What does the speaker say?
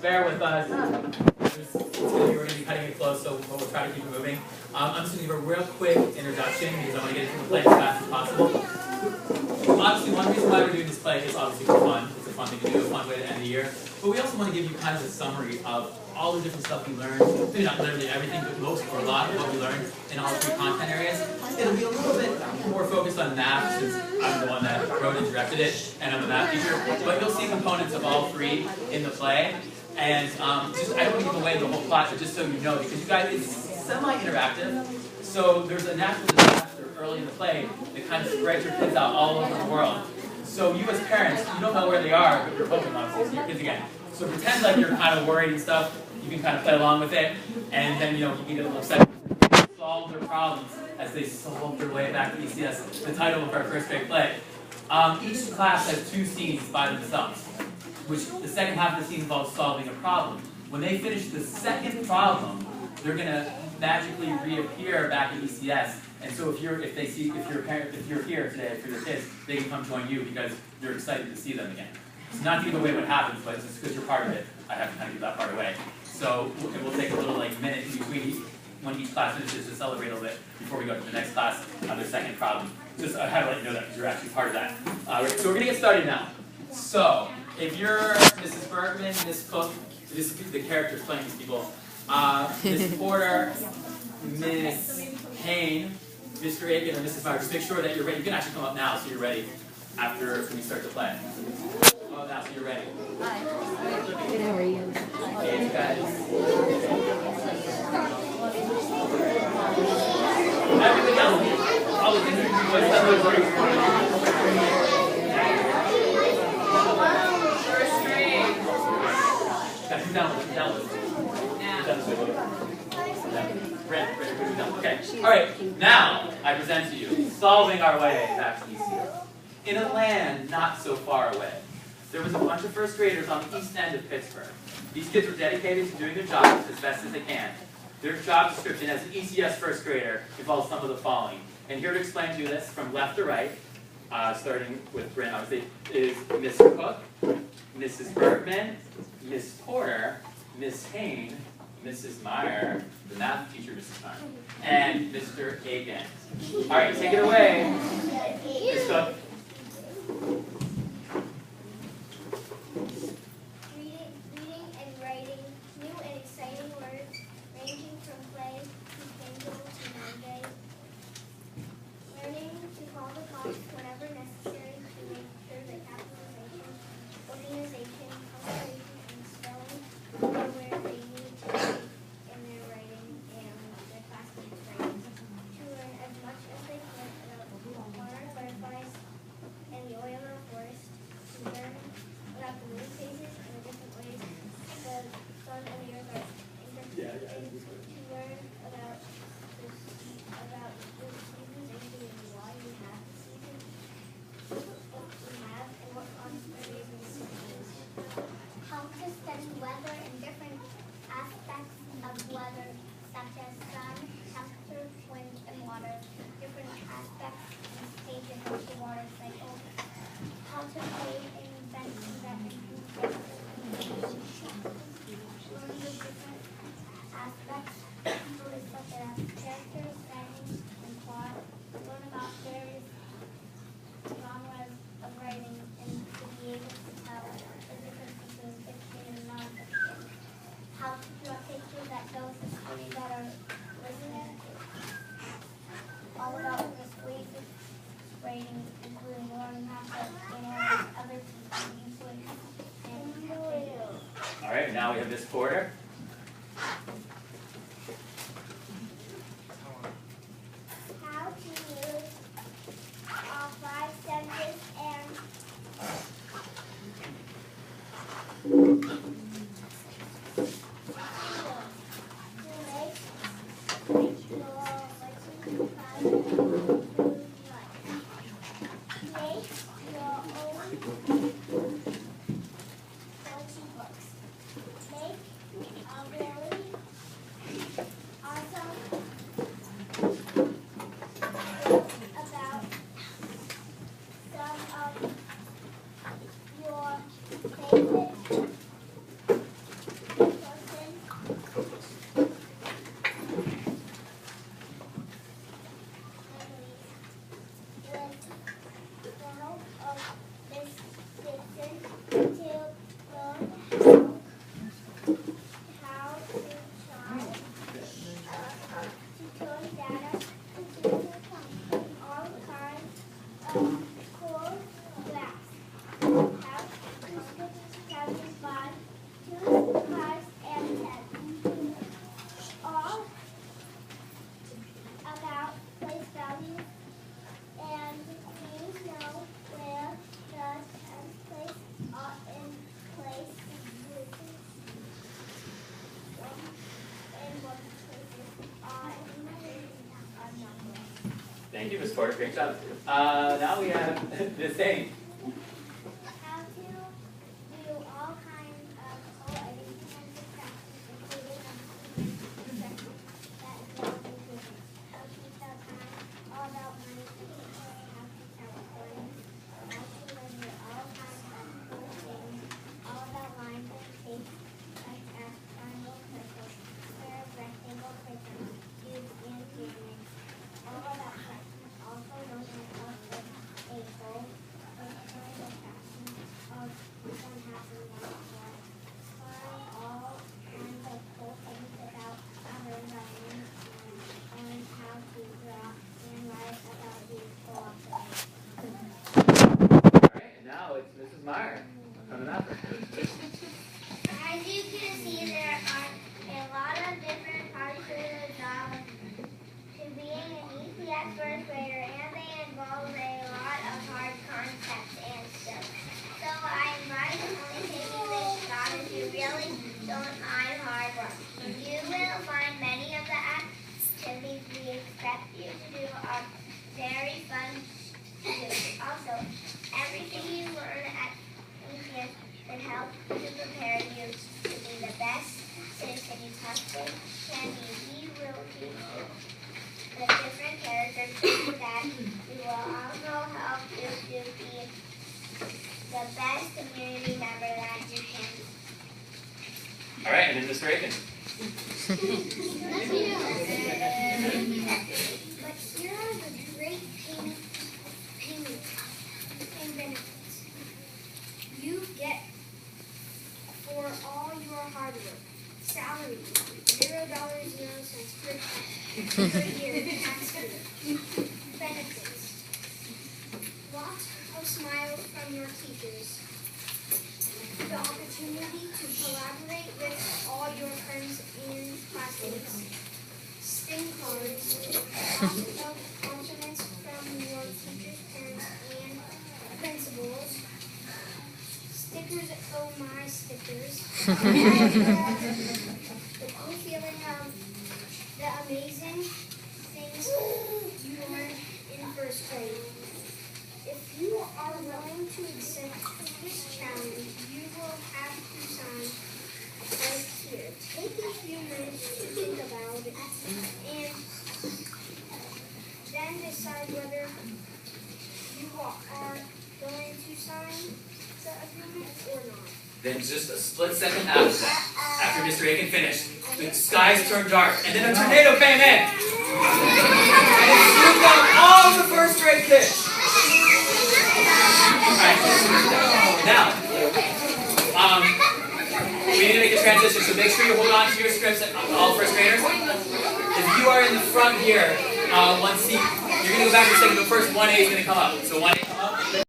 bear with us. We're going to be cutting it close, so we'll try to keep it moving. I'm just going to give a real quick introduction because I want to get into the play as fast as possible. Obviously, one reason why we're doing this play is obviously for fun. It's a fun thing to do, a fun way to end the year. But we also want to give you kind of a summary of all the different stuff we learned. Maybe not literally everything, but most or a lot of what we learned in all three content areas. It'll be a little bit more focused on math since I'm the one that wrote and directed it, and I'm a math teacher. But you'll see components of all three in the play. And just I don't want to give away the whole plot, but just so you know, because you guys, it's semi-interactive. So there's a natural disaster early in the play that kind of spreads your kids out all over the world. So you as parents, you don't know where they are, but you're hoping obviously to see your kids again. So pretend like you're kind of worried and stuff. You can kind of play along with it, and then you can get a little upset. Solve their problems as they solve their way back to ECS. The title of our first grade play. Each class has 2 scenes by themselves, which the second half of the scene involves solving a problem. When they finish the second problem, they're going to magically reappear back at ECS. And so if you're here today for your kids, they can come join you because you're excited to see them again. So not to give away what happens, but just because you're part of it, I have to kind of give that part away. So we'll take a little minute in between when each class finishes to celebrate a little bit before we go to the next class on their second problem. Just I have to let you know that because you're actually part of that. So we're going to get started now. So if you're Mrs. Bergman, Miss Cook, this is the characters playing these people. Miss Porter, Miss Payne, Mr. Aiken, or Mrs. Meyer. Just make sure that you're ready. You can actually come up now so you're ready after we start to play. Come up now so you're ready. Hi. Good, how are you? Hey, guys. Everything else, all the things you do, First grade. Guys, down. Okay. All right. Now I present to you solving our way back to ECS. In a land not so far away, there was a bunch of first graders on the east end of Pittsburgh. These kids were dedicated to doing their jobs as best as they can. Their job description as an ECS first grader involves some of the following. And here to explain to you this from left to right, starting with Brent, obviously, is Miss Cook, Mrs. Bergman, Miss Porter, Miss Payne, Mrs. Meyer, the math teacher, Mrs. Meyer, and Mr. Aiken. All right, take it away, Miss Cook. Reading and writing new and exciting words, ranging from play to bingo to Monday. Learning to call the cops whenever necessary to make sure that capitalization, organization, punctuation, and spelling are where they need to be in their writing and their classmates' writing. To learn as much as they can about modern butterflies and the oil in the forest. To learn about the moon phases and the different ways the sun and the earth are interconnected. To learn about the seasons and why we have the seasons, what we have, and what causes various seasons. How to study weather and different aspects of weather, such as sun, temperature, wind, and water, different aspects and stages of the water cycle. How to create an invention that improves learn the different aspects such as characters, settings, and plot. Learn about various genres of writing and to be able to tell the difference between fiction and non-fiction. How to draw pictures that tell the story that are listening. All about persuasive writing, including learning how to analyze other people's input and opinions. All right, now we have Miss Porter. How to use all 5 senses and Thank you, Ms. Ford. Great job. Now we have Ms. Dane. How to do all kinds of intensive practice, including that involves improvement. How to tell time, all about money, how to tell recordings, how to measure all kinds of cool things, all about lines and shapes, such as triangle, circle, square, rectangle, prism, cube, and pyramid. All about fractions, also known as also a whole, which is a fraction of 1/2 and 1/4. Learn all kinds of cool things about our environment and learn how to draw and write about these cooperate. Alright, and now it's Mrs. Meyer. Coming up. As you can see, there are a lot of different parts to the job to being an ECS first grader, and they involve a lot of hard concepts and stuff. So I advise only taking this job if you really don't mind hard work. You will find many of the activities we expect you to do are very fun to do. Also, everything you learn at ECS can help to prepare you to be the best citizen you possibly can be. We will teach you the different characters that we will also help you to be the best community member that you can be. Alright, and then Mr. Aiken. But here are the great payment benefits you get for all your hard work. Salary, $0.00 per year tax-free. Benefits, lots of smiles from your teachers. The opportunity to collaborate with all your friends and classmates. STEM cards, lots of compliments from your teachers, parents, and principals. Stickers, oh my stickers. The cool feeling of the amazing things you learned in first grade. If you are willing to accept this challenge, you will have to sign right here. Take a few minutes to think about it and then decide whether you are going to sign the agreement or not. Then just a split second after Mr. Aiken finished, the skies turned dark, and then a tornado came in. And it swooped down all the first grade kids. Alright, now, we need to make a transition, so make sure you hold on to your scripts, all first graders. If you are in the front here, one seat, you're going to go back a second, but first 1A is going to come up. So 1A come up.